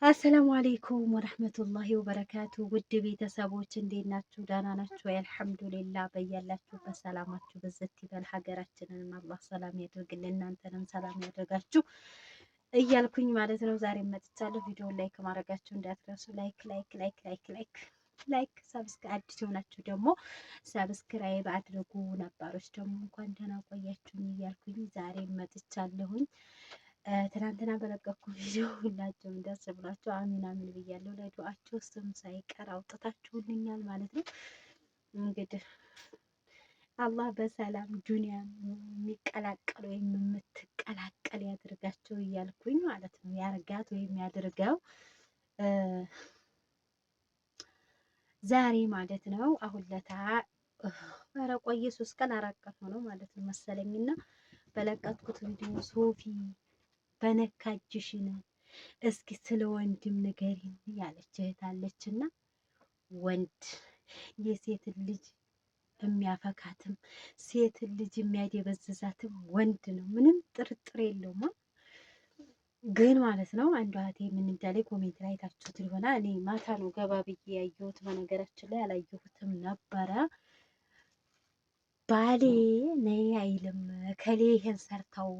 አሰላሙ አሌይኩም ወረህመቱላሂ ወበረካቱ። ውድ ቤተሰቦች እንዴት ናችሁ? ደህና ናችሁ? አልሐምዱሊላ። በያላችሁበት ሰላማችሁ ብዝት ይበል። ሀገራችንንም አላህ ሰላም ያደርግልን፣ እናንተንም ሰላም ያደርጋችሁ እያልኩኝ ማለት ነው ዛሬ መጥቻለሁ። ቪዲዮውን ላይክ ማድረጋችሁ እንዳትረሱ። ላይክ አዲስ የሆናችሁ ደግሞ ሰብስክራይብ አድርጉ። ነባሮች ደግሞ እንኳን ደህና ቆያችሁኝ እያልኩኝ ዛሬ መጥቻለሁኝ። ትናንትና በለቀኩ ቪዲዮ ሁላችሁም ደስ ብሏቸው አሚን አሚን ብያለሁ። ለዱዓቸው ስም ሳይቀር አውጥታችሁልኛል ማለት ነው። እንግዲህ አላህ በሰላም ዱንያ የሚቀላቀል ወይም የምትቀላቀል ያድርጋቸው እያልኩኝ ማለት ነው። ያርጋት ወይም ያድርገው ዛሬ ማለት ነው። አሁን ለታ ኧረ ቆየ 3 ቀን 4 ቀን ሆነው ማለት ነው መሰለኝና በለቀኩት ቪዲዮ ሶፊ በነካጅሽን እስኪ ስለ ወንድም ንገሪኝ ያለች እህት አለችና፣ ወንድ የሴት ልጅ የሚያፈካትም ሴት ልጅ የሚያደበዝዛትም ወንድ ነው። ምንም ጥርጥር የለውም። ግን ማለት ነው አንዷ እህቴ ምን እንዳለ ኮሜንት ላይ ታችሁት ይሆናል። እኔ ማታ ነው ገባ ብዬ ያየሁት፣ በነገራችን ላይ አላየሁትም ነበረ። ባሌ ነይ አይልም ከሌህን ሰርታው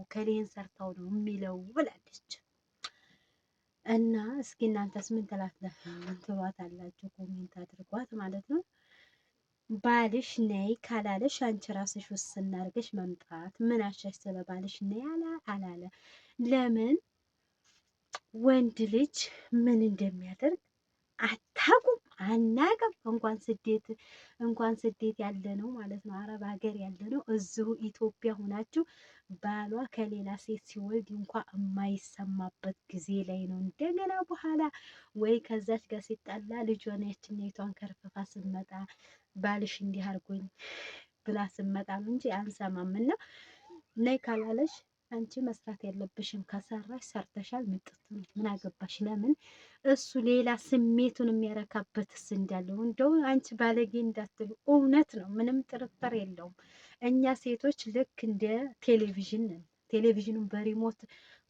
ነው የሚለው ብላለች። እና እስኪ እናንተስ ምን ትሏታላችሁ? ኮሜንት አድርጓት ማለት ነው። ባልሽ ነይ ካላለሽ አንቺ ራስሽ ውስን አድርገሽ መምጣት። ምን አሻሽ ስለ ባልሽ ነይ አላለ? ለምን ወንድ ልጅ ምን እንደሚያደርግ አታውቁም? አናውቅም። እንኳን ስደት ያለ ነው ማለት ነው፣ አረብ ሀገር ያለ ነው፣ እዚሁ ኢትዮጵያ ሆናችሁ ባሏ ከሌላ ሴት ሲወልድ እንኳ የማይሰማበት ጊዜ ላይ ነው። እንደገና በኋላ ወይ ከዛች ጋር ሲጣላ ልጇን ያችኛይቷን ከርፈፋ ስመጣ ባልሽ እንዲህ አድርጎኝ ብላ ስመጣ ነው እንጂ አንሰማም። እና ነይ ካላለሽ አንቺ መስራት ያለብሽን ከሰራሽ ሰርተሻል። ምጥት ነው፣ ምን አገባሽ? ለምን እሱ ሌላ ስሜቱን የሚያረካበትስ እንዳለው። እንደው አንቺ ባለጌ እንዳትሉ፣ እውነት ነው፣ ምንም ጥርጥር የለውም። እኛ ሴቶች ልክ እንደ ቴሌቪዥን ነን። ቴሌቪዥኑን በሪሞት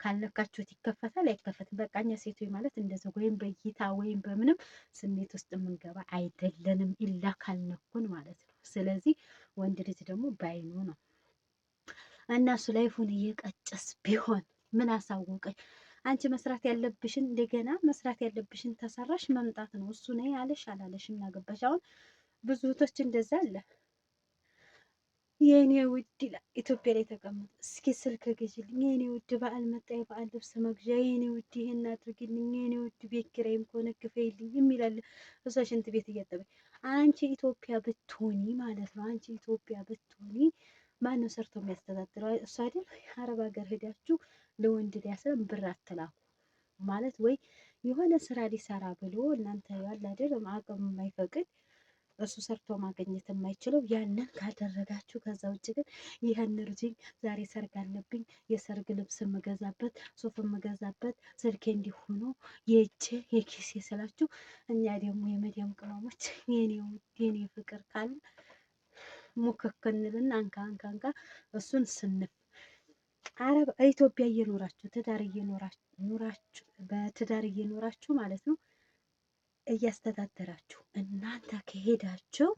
ካልነካችሁት ይከፈታል አይከፈትም። በቃ እኛ ሴቶች ማለት እንደዚህ ወይም በእይታ ወይም በምንም ስሜት ውስጥ የምንገባ አይደለንም፣ ኢላ ካልነኩን ማለት ነው። ስለዚህ ወንድ ልጅ ደግሞ ባይኑ ነው እና እሱ ላይፉን እየቀጨስ ቢሆን ምን አሳወቀኝ? አንቺ መስራት ያለብሽን እንደገና መስራት ያለብሽን ተሰራሽ መምጣት ነው። እሱ ነይ አለሽ አላለሽ እናገባሽ። አሁን ብዙ እህቶች እንደዛ አለ። የኔ ውድ ይላል ኢትዮጵያ ላይ ተቀምጦ፣ እስኪ ስልክ ግዢልኝ የኔ ውድ፣ በዓል መጣ የበዓል ልብስ መግዣ የኔ ውድ፣ ይሄን አድርግልኝ የኔ ውድ፣ ቤት ኪራይም ከሆነ ክፈይልኝ የሚላለ እሷ ሽንት ቤት እያጠበኝ። አንቺ ኢትዮጵያ ብትሆኒ ማለት ነው፣ አንቺ ኢትዮጵያ ብትሆኒ ማነው ሰርቶ የሚያስተዳድረው? እሱ አይደል? አረብ ሀገር ሄዳችሁ ለወንድ ሊያስረም ብር አትላኩ ማለት፣ ወይ የሆነ ስራ ሊሰራ ብሎ እናንተ ያለ አይደል አቅም የማይፈቅድ እሱ ሰርቶ ማግኘት የማይችለው ያንን ካደረጋችሁ፣ ከዛ ውጭ ግን ይህን እርጅኝ፣ ዛሬ ሰርግ አለብኝ፣ የሰርግ ልብስ የምገዛበት ሱፍ የምገዛበት ስልኬ እንዲሆኑ የኪሴ ስላችሁ፣ እኛ ደግሞ የመዲያም ቅመሞች የኔ ፍቅር ካለ ሙክክንልና አንካ እሱን ስንፍ አረብ ኢትዮጵያ እየኖራችሁ በትዳር እየኖራችሁ ማለት ነው እያስተዳደራችሁ እናንተ ከሄዳችሁ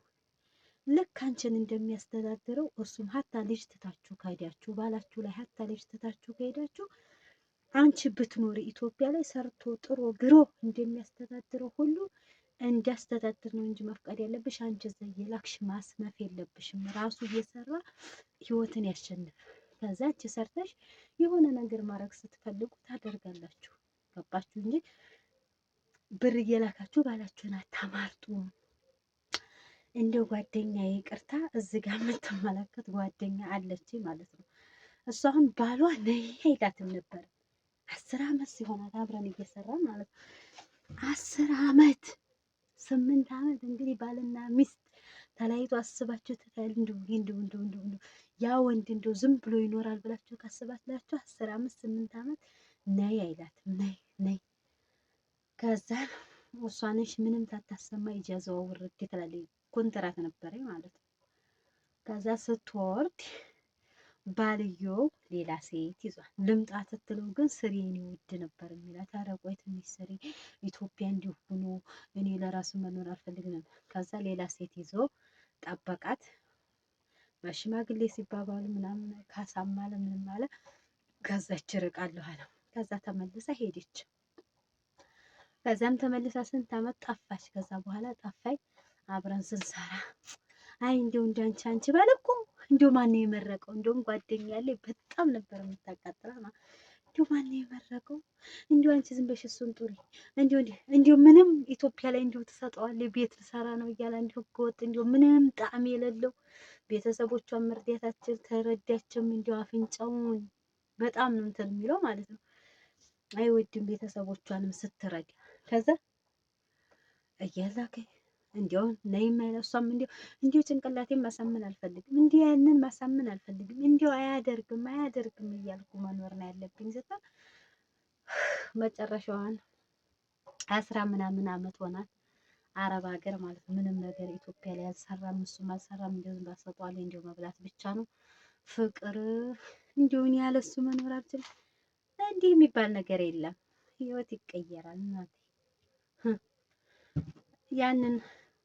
ልክ አንቺን እንደሚያስተዳድረው እሱም ሀታ ልጅ ትታችሁ ከሄዳችሁ ባላችሁ ላይ ሀታ ልጅ ትታችሁ ከሄዳችሁ አንቺ ብትኖሪ ኢትዮጵያ ላይ ሰርቶ ጥሮ ግሮ እንደሚያስተዳድረው ሁሉ እንዲያስተዳድር ነው እንጂ መፍቀድ ያለብሽ። አንቺ እዛ እየላክሽ ማስነፍ የለብሽም። ራሱ እየሰራ ህይወትን ያሸንፍ። ከዛ አንቺ ሰርተሽ የሆነ ነገር ማድረግ ስትፈልጉ ታደርጋላችሁ። ገባችሁ እንጂ ብር እየላካችሁ ባላችሁን አታማርጡ። እንደው ጓደኛ ይቅርታ፣ እዚህ ጋር የምትመለከት ጓደኛ አለች ማለት ነው። እሷ አሁን ባሏ ነይ አይላትም ነበር። 10 አመት ሲሆናት አብረን እየሰራ ማለት ነው። 10 አመት 8 አመት እንግዲህ ባልና ሚስት ተለያይቶ አስባችሁ እንደው ያ ወንድ እንደው ዝም ብሎ ይኖራል ብላችሁ ካስባላችሁ 10 አመት 8 አመት ነይ አይላትም። ነይ ከዛ እሷንሽ ምንም ታታሰማ ይጃዘው ወርድ ትላለች። ኮንትራት ነበረ ማለት ነው። ከዛ ስትወርድ ባልየው ሌላ ሴት ይዟል። ልምጣ ስትለው ግን ስሪ የኔ ውድ ነበር የሚላት። ኧረ ቆይ ትንሽ ስሪ ኢትዮጵያ እንዲሁ ሆኖ እኔ ለራሱ መኖር አልፈልግም። ከዛ ሌላ ሴት ይዞ ጠበቃት። በሽማግሌ ሲባባሉ ምናምን ካሳም አለ ምንም አለ። ከዛች ርቃለሁ አለ። ከዛ ተመልሳ ሄደች። ከዛም ተመልሳ ስንት አመት ጠፋች። ከዛ በኋላ ጠፋኝ አብረን ስንሰራ አይ እንደው እንዳንቺ አንቺ ባለ እኮ እንደው ማን ነው የመረቀው? እንደውም ጓደኛ ያለኝ በጣም ነበር የምታቃጥለው። እንደው ማን ነው የመረቀው? እንደው አንቺ ዝም በሽ እሱን ጡሪ እንደው ምንም ኢትዮጵያ ላይ እንደው ትሰጠዋለች ቤት ልሰራ ነው እያለ እንደው ህገወጥ እንደው ምንም ጣዕም የሌለው ቤተሰቦቿን መርዳታችን ተረዳችም እንደው አፍንጫውን በጣም ነው እንትን የሚለው ማለት ነው። አይወድም ቤተሰቦቿንም ስትረዳ ከዛ እያላከኝ እንዲያው ነይም አይለሷም እንዲያው ጭንቅላቴን ማሳመን አልፈልግም፣ እንዲህ ያንን ማሳመን አልፈልግም፣ እንዲያው አያደርግም እያልኩ መኖር ነው ያለብኝ ስትል መጨረሻዋን 10 ምናምን አመት ሆናት አረብ ሀገር ማለት ነው። ምንም ነገር ኢትዮጵያ ላይ አልሰራም፣ እሱም አልሰራም። እንደው ባሰጧል እንደው መብላት ብቻ ነው ፍቅር። እንደው እኔ ያለ እሱ መኖር አልችልም። እንዲህ የሚባል ነገር የለም። ህይወት ይቀየራል እናቴ። ያንን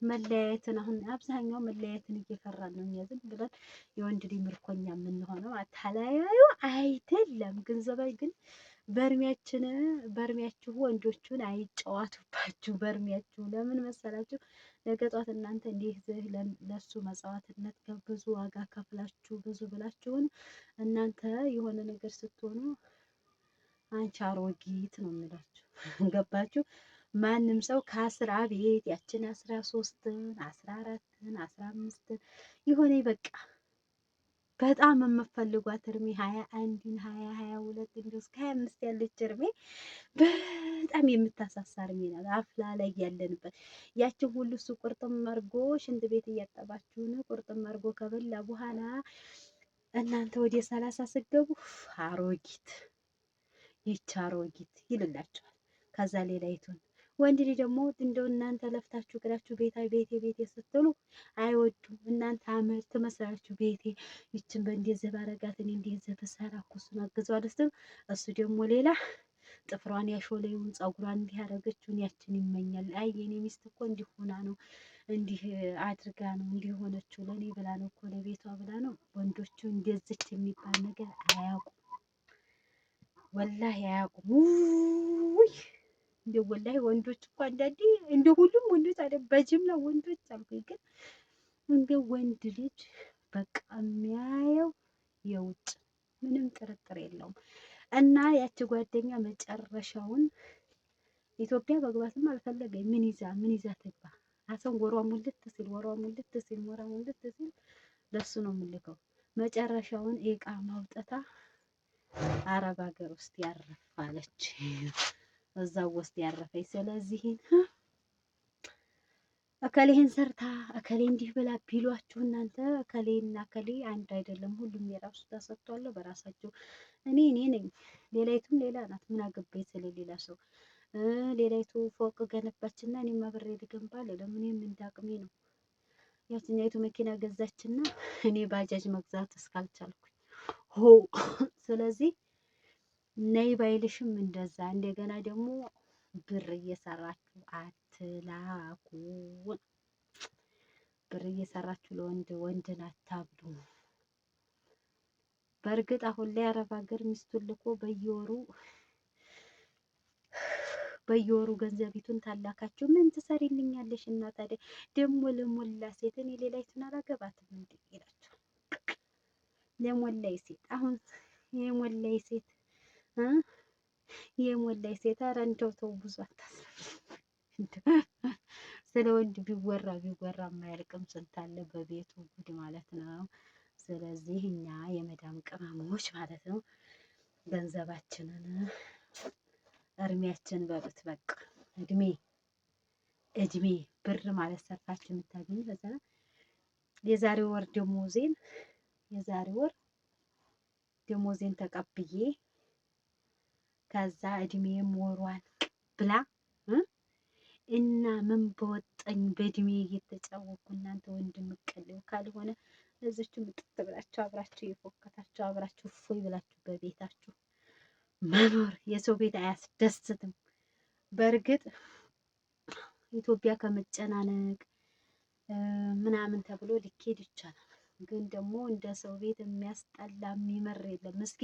መለያየትን አሁን አብዛኛው መለያየትን እየፈራን ነው እኛ ዝም ብለን የወንድ ልጅ ምርኮኛ የምንሆነው። ተለያዩ አይደለም ገንዘባዊ ግን በእድሜያችሁ ወንዶቹን አይጫዋቱባችሁ። በእድሜያችሁ ለምን መሰላችሁ? ነገ ጧት እናንተ እንዲህ ለሱ መጽዋዕትነት ብዙ ዋጋ ከፍላችሁ ብዙ ብላችሁን እናንተ የሆነ ነገር ስትሆኑ አንቺ አሮጊት ነው የሚላችሁ። ገባችሁ? ማንም ሰው ከ10 ቤት ያችን 13ን 14ን 15ን የሆነ በቃ በጣም የምፈልጓት እድሜ 21ን 20 22 እንዲሁ እስከ 25 ያለች እድሜ በጣም የምታሳሳ እድሜ ናት። አፍላ ላይ ያለንበት ያችን ሁሉ እሱ ቁርጥም አድርጎ ሽንት ቤት እያጠባችሁን ቁርጥም አድርጎ ከበላ በኋላ እናንተ ወደ 30 ስትገቡ አሮጊት ይቻ አሮጊት ይልላችኋል። ከዛ ሌላ ይቱን ወንድ ልጅ ደግሞ እንደው እናንተ ለፍታችሁ እግራችሁ ቤቴ ስትሉ አይወዱም። እናንተ አመት ትመስላችሁ ቤቴ ይችን በእንደዚህ ባረጋት እኔ እንደዚህ ተሰራ እኮ እሱን አግዘዋለሁ ስትሉ እሱ ደግሞ ሌላ ጥፍሯን ያሾለውን ፀጉሯን እንዲህ ያደረገችውን ያችን ይመኛል። አይ የኔ ሚስት እኮ እንዲህ ሆና ነው እንዲህ አድርጋ ነው እንዲህ ሆነችው ለኔ ብላ ነው እኮ ለቤቷ ብላ ነው። ወንዶቹ እንደዚች የሚባል ነገር አያውቁም፣ ወላሂ አያውቁም። ውይ እንደ ወላሂ ወንዶች እኮ አንዳንዴ እንደ ሁሉም ወንዶች አይደል በጅምላ ወንዶች አልኩኝ፣ ግን እንደ ወንድ ልጅ በቃ የሚያየው የውጭ ምንም ጥርጥር የለውም። እና ያቺ ጓደኛ መጨረሻውን ኢትዮጵያ መግባትም አልፈለገኝ። ምን ይዛ ትግባ? አሰን ወሯ ሙልት ሲል ለሱ ነው የምልከው። መጨረሻውን ኤቃ ማውጣታ አረብ ሀገር ውስጥ ያረፋለች። እዛው ውስጥ ያረፈች። ስለዚህ እከሌን ሰርታ እከሌ እንዲህ ብላ ቢሏችሁ እናንተ እከሌና እከሌ አንድ አይደለም። ሁሉም የራሱ ተሰጥቷል በራሳቸው። እኔ ነኝ፣ ሌላይቱም ሌላ ናት። ምን አገባኝ ስለሌላ ሰው። ሌላይቱ ፎቅ ገነባችና እኔም አብሬ ልገንባ ለምንም እንዳቅሜ ነው። ያችኛይቱ መኪና ገዛችና እኔ ባጃጅ መግዛት እስካልቻልኩኝ ስለዚህ ነይ ባይልሽም እንደዛ። እንደገና ደግሞ ብር እየሰራችሁ አትላኩ። ብር እየሰራችሁ ወንድን አታብዱ። በእርግጥ አሁን ላይ አረብ ሀገር ሚስቱን ልኮ በየወሩ ገንዘቢቱን ታላካችሁ ምን ትሰሪልኛለሽ? እና ታዲያ ደግሞ ለሞላ ሴት እኔ ሌላይቱን አላገባትም እንዴ ይላችሁ። ለሞላይ ሴት አሁን የሞላይ ሴት ኧረ እንደው ተው ብዙ አታስብ። ስለ ወንድ ቢወራ የማያልቅም ስንት አለ በቤቱ ጉድ ማለት ነው። ስለዚህ እኛ የመዳም ቅመሞች ማለት ነው ገንዘባችንን እድሜያችን በሉት በቃ እድሜ ብር ማለት ሰርታችሁ የምታገኙ ለዛ የዛሬ ወር ደሞዜን ተቀብዬ ከዛ እድሜም ወሯን ብላ እና ምን በወጣኝ በእድሜ እየተጫወኩ እናንተ ወንድ ምቀለው ካልሆነ እዚች ምጥጥ ብላችሁ አብራችሁ የፎከታችሁ አብራችሁ እፎይ ብላችሁ በቤታችሁ መኖር። የሰው ቤት አያስደስትም። በእርግጥ ኢትዮጵያ ከመጨናነቅ ምናምን ተብሎ ሊኬድ ይቻላል። ግን ደግሞ እንደ ሰው ቤት የሚያስጠላ የሚመር የለም። እስኪ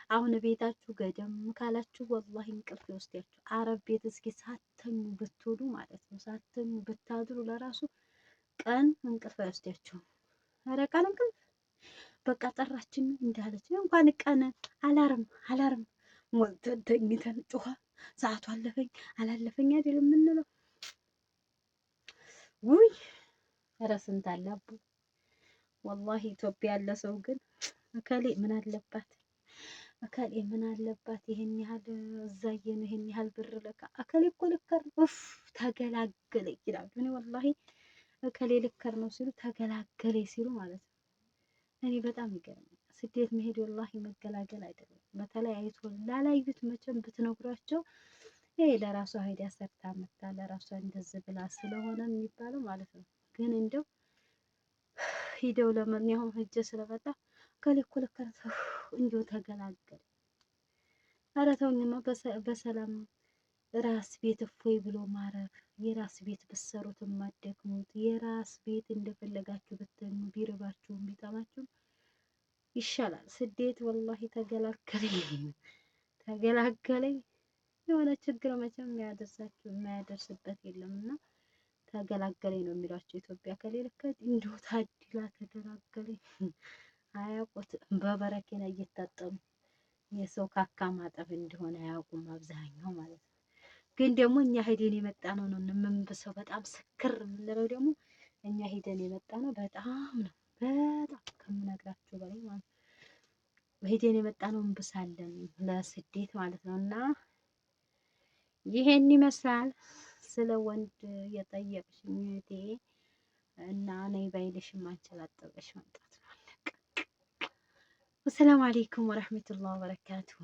አሁን ቤታችሁ ገደም ካላችሁ ወላሂ እንቅልፍ ይወስዳችሁ። አረብ ቤት እስኪ ሳተኙ ብትውሉ ማለት ነው፣ ሳተኙ ብታድሩ ለራሱ ቀን እንቅልፍ አይወስዳችሁም። ኧረ ቀን እንቅልፍ በቃ ጠራችን እንዳለች እንኳን ቀን አላርም ሞልተን ተኝተን ጮኸ ሰዓቱ አለፈኝ አላለፈኝ አይደል የምንለው። ውይ ኧረ ስንት አለ አቡ ወላሂ። ኢትዮጵያ ያለ ሰው ግን እከሌ ምን አለባት እከሌ ምን አለባት ይሄን ያህል እዛየ ነው ይሄን ያህል ብር ለካ እከሌ እኮ ልከር ኡፍ ተገላገለ ይላሉ። እኔ ወላሂ እከሌ ልከር ነው ሲሉ ተገላገለ ሲሉ ማለት ነው እኔ በጣም ይገርማል። ስደት መሄድ ወላሂ መገላገል አይደለም። በተለይ አይቶ ላላዩት መቼም ብትነግሯቸው ይሄ ለራሷ ሄዳ ሰርታ መጣ ለራሷ እንደዚህ ብላ ስለሆነ የሚባለው ማለት ነው። ግን እንደው ሂደው ለማንኛውም ሂጄ ስለመጣ እከሌ እኮ ልከር እንዲሁ ተገላገለ። ኧረ ተውኝማ በሰላም ራስ ቤት እፎይ ብሎ ማረፍ። የራስ ቤት ብትሰሩት የማትደክሙት የራስ ቤት እንደፈለጋችሁ ብትኙ ቢርባችሁም ቢጠማችሁም ይሻላል። ስደት ወላሂ ተገላገለኝ የሆነ ችግር መቼም የማያደርስበት የለም እና ተገላገለኝ ነው የሚሏቸው። ኢትዮጵያ ከሌለከ እንዲሁ ታድላ ተገላገለኝ አያውቁት። በበረኪና እየታጠቡ የሰው ካካ ማጠብ እንደሆነ አያውቁም አብዛኛው ማለት ነው። ግን ደግሞ እኛ ሄደን የመጣ ነው የምንብሰው። በጣም ስክር የምንለው ደግሞ እኛ ሄደን የመጣ ነው በጣም ነው በጣም ከምነግራችሁ በላይ ማለት ነው። ሄደን የመጣ ነው እንብሳለን ለስደት ማለት ነው። እና ይሄን ይመስላል ስለ ወንድ የጠየቅሽኝ እህቴ። እና ነይ ባይልሽም አንቸላጠበሽ መምጣት ነው። አለቀ። ወሰላሙ አለይኩም ወረህመቱላሂ ወበረካቱሁ።